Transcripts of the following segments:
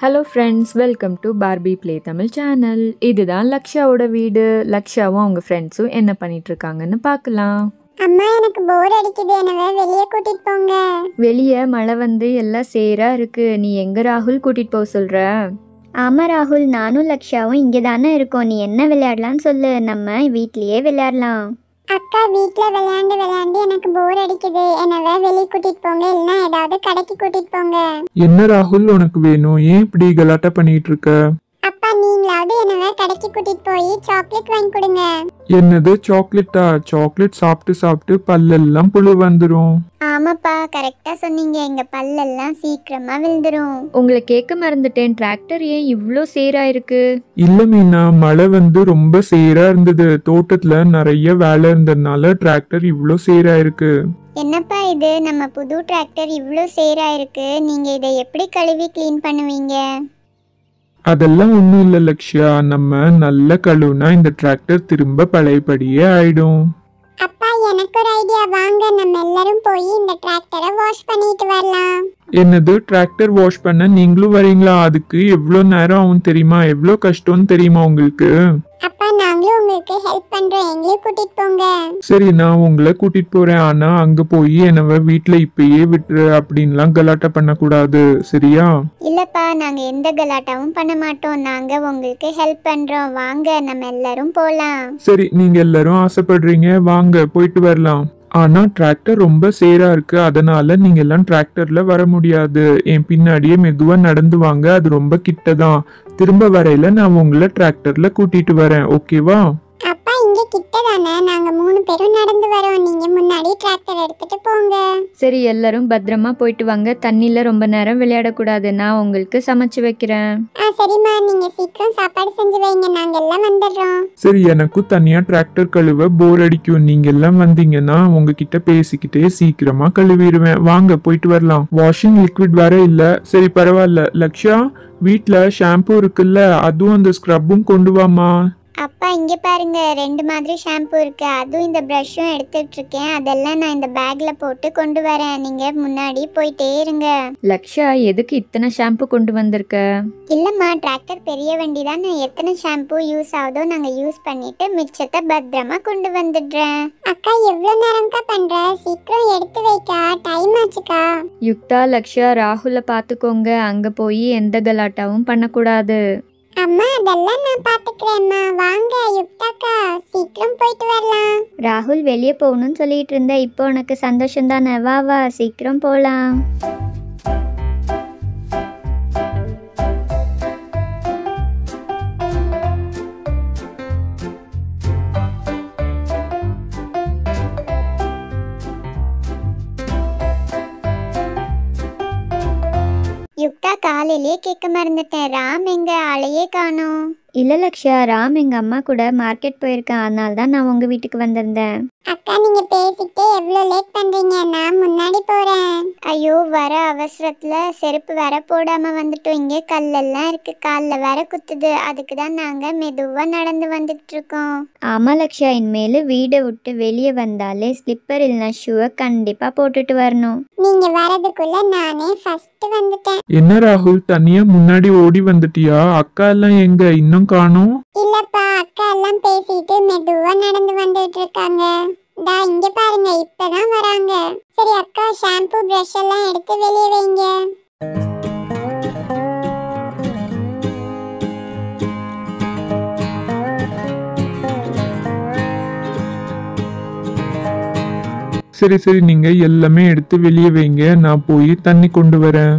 Hello friends, welcome to Barbie play Tamil channel. இதுதான் லக்ஷாவோட வீடு. லக்ஷாவும் அவங்க ஃப்ரெண்ட்ஸும் என்ன பண்ணிட்டு இருக்காங்கன்னு பார்க்கலாம். அம்மா, எனக்கு போர் அடிக்குது, என்னவே வெளியே கூட்டிட்டு போங்க. வெளியே மழை வந்து எல்லாம் சேரா இருக்கு. நீ எங்க ராகுல் கூட்டிட்டு போக சொல்ற? ஆமாம் ராகுல், நானும் லக்ஷாவும் இங்கே தானே இருக்கோம். நீ என்ன விளையாடலான்னு சொல்லு, நம்ம வீட்லேயே விளையாடலாம். அக்கா, வீட்டில் விளையாண்டு எனக்கு போர் அடிக்குது, என்னவே வெளியே கூட்டிட்டு போங்க, இல்லைன்னா ஏதாவது கடைக்கு கூட்டிட்டு போங்க. என்ன ராகுல் உனக்கு வேணும்? ஏன் இப்படி கலாட்டா பண்ணிட்டு இருக்க? அப்பா, நீங்களாவது என்னவே கடைக்கு கூட்டிட்டு போய் சாக்லேட் வாங்கி கொடுங்க. என்னது சாக்லேட்டா? சாக்லேட் சாப்பிட்டு சாப்பிட்டு பல்லெல்லாம் புழு வந்துடும். ஆமாப்பா, கரெக்டாக சொன்னீங்க. எங்கள் பல்லெல்லாம் சீக்கிரமாக விழுந்துடும். உங்களை கேட்க மறந்துட்டேன். டிராக்டர் ஏன் இவ்வளோ சேரா இருக்கு? இல்ல மீனா, மழை வந்து ரொம்ப சேரா இருந்தது. தோட்டத்துல நிறைய வேலை இருந்ததுனால டிராக்டர் இவ்ளோ சேரா இருக்கு. என்னப்பா இது, நம்ம புது டிராக்டர் இவ்வளோ சேராயிருக்கு. நீங்கள் இதை எப்படி கழுவி க்ளீன் பண்ணுவீங்க? அதெல்லாம் ஒண்ணும் இல்ல லக்ஷ்யா, நம்ம நல்ல கழுவுனா இந்த டிராக்டர் திரும்ப பழையபடியே ஆயிடும். அப்பா, எனக்கு ஒரு ஐடியா. வாங்க, நம்ம எல்லாரும் போய் இந்த டிராக்டரை வாஷ் பண்ணிட்டு வரலாம். என்னது, டிராக்டர் வாஷ் பண்ண நீங்களும் வரீங்களா? அதுக்கு எவ்வளோ நேரம் ஆகும் தெரியுமா? எவ்வளோ கஷ்டம்னு தெரியுமா உங்களுக்கு? அப்பா, நாங்களும் உங்களுக்கு ஹெல்ப் பண்றோம், எங்களையும் கூட்டிட்டு போங்க. சரி, நான் உங்களை கூட்டிட்டு போறேன். ஆனா அங்க போய் என்னவ வீட்டுல இப்பயே விட்டுரு அப்படின்லாம் கலாட்டா பண்ணக்கூடாது, சரியா? இல்லைப்பா, நாங்கள் எந்த கலாட்டாவும் பண்ண மாட்டோம். நாங்கள் உங்களுக்கு ஹெல்ப் பண்ணுறோம். வாங்க, நம்ம எல்லாரும் போகலாம். சரி, நீங்க எல்லாரும் ஆசைப்படுறீங்க, வாங்க போயிட்டு வரலாம். ஆனா டிராக்டர் ரொம்ப சேரா இருக்கு, அதனால நீங்க எல்லாம் டிராக்டர்ல வர முடியாது. என் பின்னாடியே மெதுவா நடந்து வாங்க, அது ரொம்ப கிட்டதான். திரும்ப வரையில நான் உங்களை டிராக்டர்ல கூட்டிட்டு வரேன், ஓகேவா? அப்பா, இங்க கிட்ட தானே, நாங்க 3 பேரும் நடந்து வரோம், நீங்க முன்னாடி டிராக்டர் எடுத்துட்டு போங்க. சரி, எல்லாரும் பத்திரமா போயிட்டு வாங்க. தண்ணியில ரொம்ப நேரம் விளையாடக்கூடாது. நான் உங்களுக்கு சமைச்சு வைக்கிறேன். சரிம்மா, நீங்க சீக்கிரம் சாப்பாடு செஞ்சு வைங்க, நாங்க எல்லாம் வந்துடுறோம். சரி, எனக்கும் தனியா டிராக்டர் கழுவ போர் அடிக்கும். நீங்க எல்லாம் வந்தீங்கன்னா உங்ககிட்ட பேசிக்கிட்டே சீக்கிரமா கழுவிடுவேன். வாங்க போயிட்டு வரலாம். வாஷிங் லிக்விட் வேற இல்ல. சரி, பரவாயில்ல. லக்ஷா, வீட்ல ஷாம்பு இருக்குல்ல, அதுவும் அந்த ஸ்க்ரப்பும் கொண்டு வாமா. அப்பா, இங்கே பாருங்க, 2 மாதிரி ஷாம்பு இருக்கு. அதுவும் இந்த ப்ரஷ்ஷும் எடுத்துட்டு இருக்கேன். அதெல்லாம் நான் இந்த பேக்ல போட்டு கொண்டு வரேன். நீங்க முன்னாடி போயிட்டே இருங்க. லக்ஷா, எதுக்கு இத்தனை ஷாம்பு கொண்டு வந்திருக்க? இல்லம்மா, டிராக்டர் பெரிய வண்டி தான். நான் எத்தனை ஷாம்பு யூஸ் ஆகுதோ நாங்கள் யூஸ் பண்ணிட்டு மிச்சத்தை பத்திரமா கொண்டு வந்துடுறேன். அக்கா, எவ்வளவு நேரம்க்கா பண்ற? சீக்கிரம் எடுத்து வைக்கா, டைம் ஆச்சுக்கா. யுக்தா, லக்ஷா, ராகுலை பார்த்துக்கோங்க. அங்க போய் எந்த கலாட்டாவும் பண்ணக்கூடாது. அம்மா, அதெல்லாம் நான் பாத்துக்கிறேன்மா. வாங்க யுக்தாக்கா, சீக்கிரம் போயிட்டு வரலாம். ராகுல், வெளியே போகணும்னு சொல்லிட்டு இருந்த, இப்போ உனக்கு சந்தோஷம் தானே? வா வா, சீக்கிரம் போகலாம். யுக்தா, காலையிலேயே கேட்க மறந்துட்டேன். ராம் எங்க? ஆளையே காணோம். இல்லை லக்ஷா, ராம் எங்கள் அம்மா கூட மார்க்கெட் போயிருக்கேன். அதனால தான் நான் உங்கள் வீட்டுக்கு வந்திருந்தேன். அக்கா, நீங்க பேசிக்கிட்டே எவ்வளவு லேட் பண்றீங்க, நான் முன்னாடி போறேன். ஐயோ, வர அவசரத்தில் செருப்பு வேற போடாமல் வந்துட்டோம். இங்கே கல்லெல்லாம் இருக்குது, காலில் வேற குத்துது. அதுக்கு தான் நாங்கள் மெதுவாக நடந்து வந்துட்டு இருக்கோம். ஆமாம் லக்ஷா, இனிமேல் வீடை விட்டு வெளியே வந்தாலே ஸ்லிப்பர் இல்லைனா ஷூவை கண்டிப்பாக போட்டுட்டு வரணும். நீங்க வரதுக்குள்ள நானே ஃபர்ஸ்ட் வந்துட்டேன். என்ன ராகுல், தனியா முன்னாடி ஓடி வந்துட்டியா? அக்கா எல்லாம் எங்க? இன்னும் காணோம். இல்லப்பா, அக்கா எல்லாம் பேசிட்டு மெதுவா நடந்து வந்துட்டு இருக்காங்க. டா, இங்க பாருங்க, இப்பதான் வராங்க. சரி அக்கா, ஷாம்பு பிரஷ் எல்லாம் எடுத்து வெளியே வைங்க. சரி சரி, நீங்க எல்லாமே எடுத்து வெளியே வைங்க, நான் போய் தண்ணி கொண்டு வரேன்.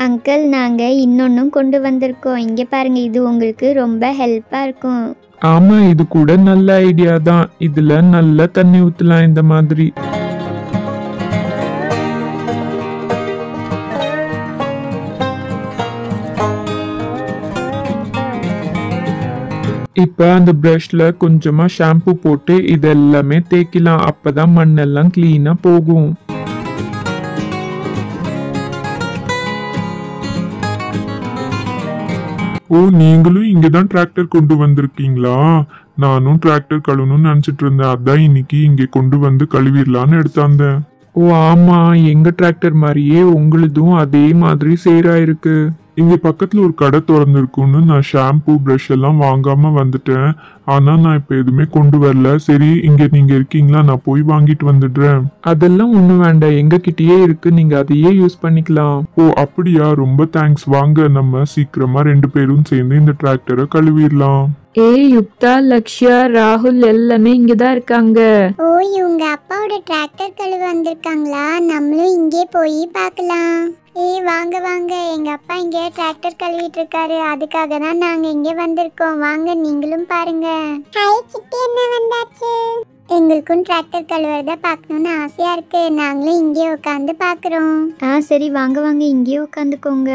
அங்கிள், நாங்கள் இன்னொன்றும் கொண்டு வந்திருக்கோம். இங்கே பாருங்க, இது உங்களுக்கு ரொம்ப ஹெல்ப்பாக இருக்கும். ஆமா, இது கூட நல்ல ஐடியா தான். இதுல நல்ல தண்ணி ஊத்தலாம் இந்த மாதிரி. இப்ப அந்த பிரஷ்ல கொஞ்சமா ஷாம்பு போட்டு இதெல்லாமே தேய்க்கலாம். அப்பதான் மண்ணெல்லாம் கிளீனா போகும். ஓ, நீங்களும் இங்கதான் டிராக்டர் கொண்டு வந்திருக்கீங்களா? நானும் டிராக்டர் கழுவணும்னு நினைச்சிட்டு இருந்தேன். அதான் இன்னைக்கு இங்க கொண்டு வந்து கழுவிடலான்னு எடுத்தாந்தேன். ஓ ஆமா, எங்க டிராக்டர் மாதிரியே உங்களுதும் அதே மாதிரி சேரா இருக்கு. இங்க பக்கத்துல ஒரு கடை திறந்துருக்குன்னு நான் ஷாம்பு பிரஷ் எல்லாம் வாங்காம வந்துட்டேன். ஆனா நான் இப்ப எதுவுமே கொண்டு வரல. சரி, இங்க நீங்க இருக்கீங்களா? நான் போய் வாங்கிட்டு வந்துடுறேன். அதெல்லாம் ஒண்ணும் வேண்டாம், எங்க கிட்டயே இருக்கு, நீங்க அதையே யூஸ் பண்ணிக்கலாம். ஓ அப்படியா? ரொம்ப தேங்க்ஸ். வாங்க, நம்ம சீக்கிரமா 2 பேரும் சேர்ந்து இந்த டிராக்டரை கழுவிடலாம். ஏய் யுக்தா, லக்ஷ்யா, ராகுல் எல்லாமே இங்கதான் இருக்காங்க. ஓ, இவங்க அப்பாவோட டிராக்டர் கழுவ வந்திருக்காங்களா? நம்மளும் இங்கே போய் பார்க்கலாம். ஏய் வாங்க வாங்க, எங்க அப்பா இங்கே டிராக்டர் கழுவிட்டு இருக்காரு. அதுக்காக தான் நாங்க இங்கே வந்திருக்கோம். வாங்க நீங்களும் பாருங்க. ஹாய் சித்தி, என்ன வந்தாச்சு? எங்களுக்கும் டிராக்டர் கழுவுறத பார்க்கணும்னு ஆசையா இருக்கு. நாங்களும் இங்கே உட்காந்து பார்க்குறோம். சரி வாங்க வாங்க, இங்கேயே உட்காந்துக்கோங்க.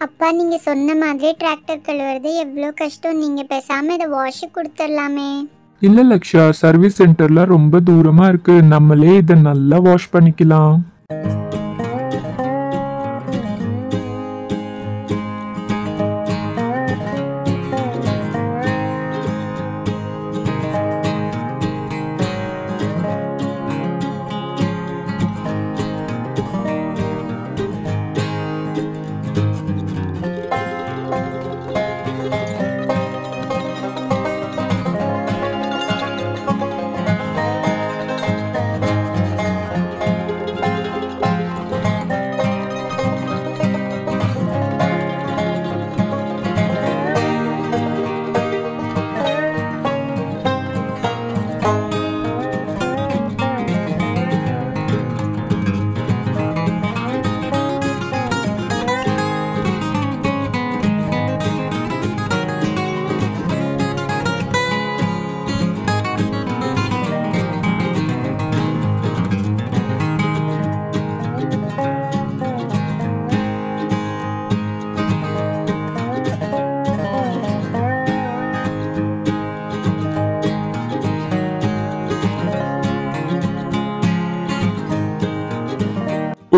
அப்பா, நீங்க சொன்ன மாதிரி டிராக்டர் கழுவுறது எவ்வளோ கஷ்டம். நீங்க பேசாம இதை வாஷ் கொடுத்துடலாமே. இல்ல லக்ஷா, சர்வீஸ் சென்டர்ல ரொம்ப தூரமா இருக்கு, நம்மளே இதை நல்லா வாஷ் பண்ணிக்கலாம்.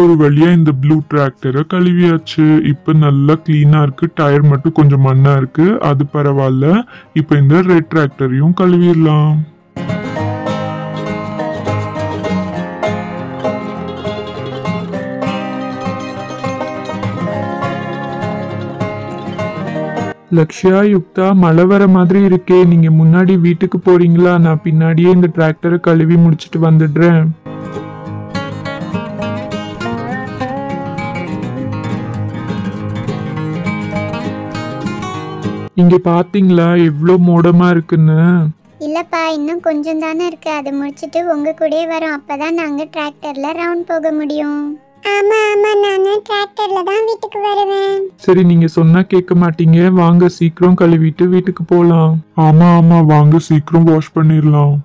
ஒரு வழியா இந்த ப்ளூ டிராக்டரை கழுவியாச்சு. இப்ப நல்லா கிளீனா இருக்கு. டயர் மட்டும் கொஞ்சம் மண்ணா இருக்கு, அது பரவாயில்ல. இப்ப இந்த ரெட் டிராக்டரையும் கழுவிடலாம். லக்ஷ்யா, யுக்தா, மழை வர மாதிரி இருக்கே, நீங்க முன்னாடி வீட்டுக்கு போறீங்களா? நான் பின்னாடியே இந்த டிராக்டரை கழுவி முடிச்சிட்டு வந்துடுறேன். இங்க பாத்தீங்களா எவ்வளோ மோடமா இருக்குன்னு? இல்லப்பா, இன்னும் கொஞ்சம் தானே இருக்கு. அதை முடிச்சிட்டு உங்க கூடயே வரோம். அப்பதான் நாங்க டிராக்டர்ல ரவுண்ட் போக முடியும். ஆமா ஆமா, நானும் டிராக்டர்ல தான் வீட்டுக்கு வருவேன். சரி, நீங்க சொன்னா கேட்க மாட்டீங்க, வாங்க சீக்கிரம் கழுவிட்டு வீட்டுக்கு போலாம். ஆமா ஆமா, வாங்க சீக்கிரம் வாஷ் பண்ணிடலாம்.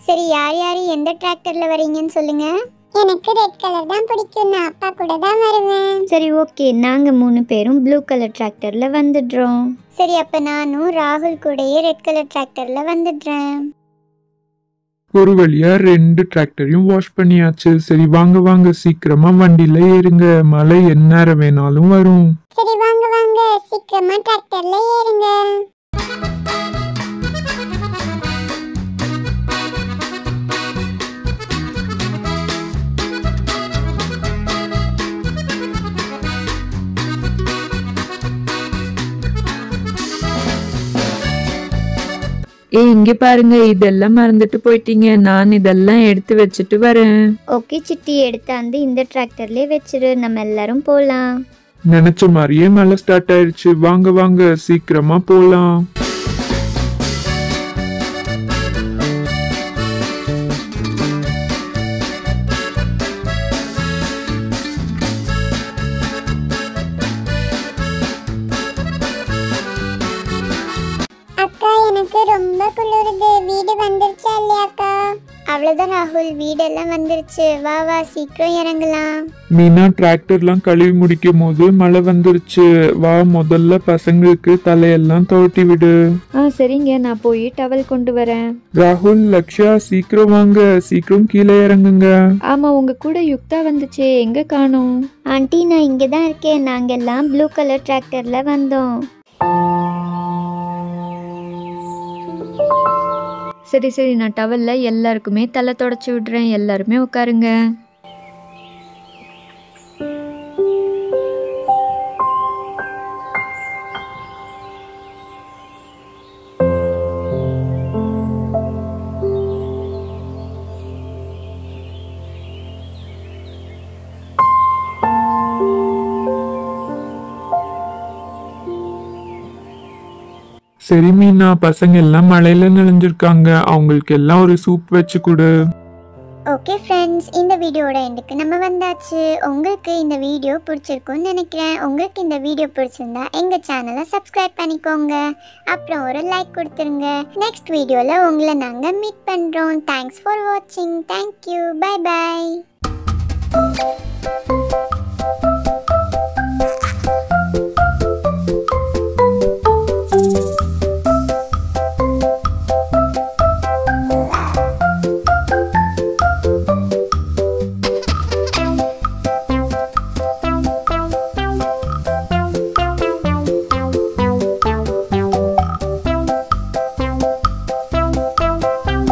சரி, யார் யார் எந்த டிராக்டர்ல வரீங்கன்னு சொல்லுங்க. எனக்கு ரெட் கலர் தான் பிடிக்கும். நான் அப்பா கூட தான் வருவேன். சரி ஓகே, நாங்க 3 பேரும் ப்ளூ கலர் டிராக்டர்ல வந்துடுறோம். சரி, அப்ப நானும் ராகுல் கூடயே ரெட் கலர் டிராக்டர்ல வந்துடுறேன். ஒரு வழியா 2 டிராக்டரையும் வாஷ் பண்ணியாச்சு. சரி வாங்க வாங்க, சீக்கிரமா வண்டியில ஏறுங்க, மழை எந்நேரம் வேணாலும் வரும். சரி வாங்க வாங்க, சீக்கிரமா டிராக்டர்ல ஏறுங்க. இங்க பாருங்க, இதெல்லாம் மறந்துட்டு போயிட்டீங்க. நான் இதெல்லாம் எடுத்து வச்சுட்டு வரேன். ஓகே சிட்டி, எடுத்தாந்து இந்த டிராக்டர்லயே வச்சிரு, நம்ம எல்லாரும் போலாம். நினைச்ச மாதிரியே மழை ஸ்டார்ட் ஆயிடுச்சு. வாங்க வாங்க, சீக்கிரமா போலாம். அக்கா, எனக்கு ரொம்ப குளிருது. வீடு வந்துருச்சா இல்லையாக்கா? அவ்வளோதான் ராகுல், வீடெல்லாம் வந்துருச்சு. வா வா சீக்கிரம் இறங்கலாம். மீனா டிராக்டர்லாம் கழுவி முடிக்கும் போது மழை வந்துருச்சு. வா முதல்ல பசங்களுக்கு தலையெல்லாம் துவட்டி விடு. சரிங்க, நான் போய் டவல் கொண்டு வரேன். ராகுல், லக்ஷா சீக்கிரம் வாங்க, சீக்கிரம் கீழே இறங்குங்க. ஆமா, உங்க கூட யுக்தா வந்துச்சே, எங்க காணோம்? ஆண்டி நான் இங்கே தான் இருக்கேன். நாங்கள் எல்லாம் ப்ளூ கலர் டிராக்டரில் வந்தோம். சரி சரி, நான் டவல்ல எல்லாருக்குமே தலை தொடச்சி விடுறேன். எல்லாருமே உட்காருங்க. சரி மீனா, பசங்க எல்லாம் மழையில நனைஞ்சிருக்காங்க, அவங்களுக்கு எல்லாம் ஒரு சூப் வச்சு கொடு. ஓகே ஃப்ரெண்ட்ஸ், இந்த வீடியோட எண்டுக்கு நம்ம வந்தாச்சு. உங்களுக்கு இந்த வீடியோ பிடிச்சிருக்கும்னு நினைக்கிறேன். உங்களுக்கு இந்த வீடியோ பிடிச்சிருந்தா எங்கள் சேனலை சப்ஸ்கிரைப் பண்ணிக்கோங்க. அப்புறம் ஒரு லைக் கொடுத்துருங்க. நெக்ஸ்ட் வீடியோவில் உங்களை நாங்கள் மீட் பண்ணுறோம். தேங்க்ஸ் ஃபார் வாட்சிங். தேங்க்யூ. Bye bye.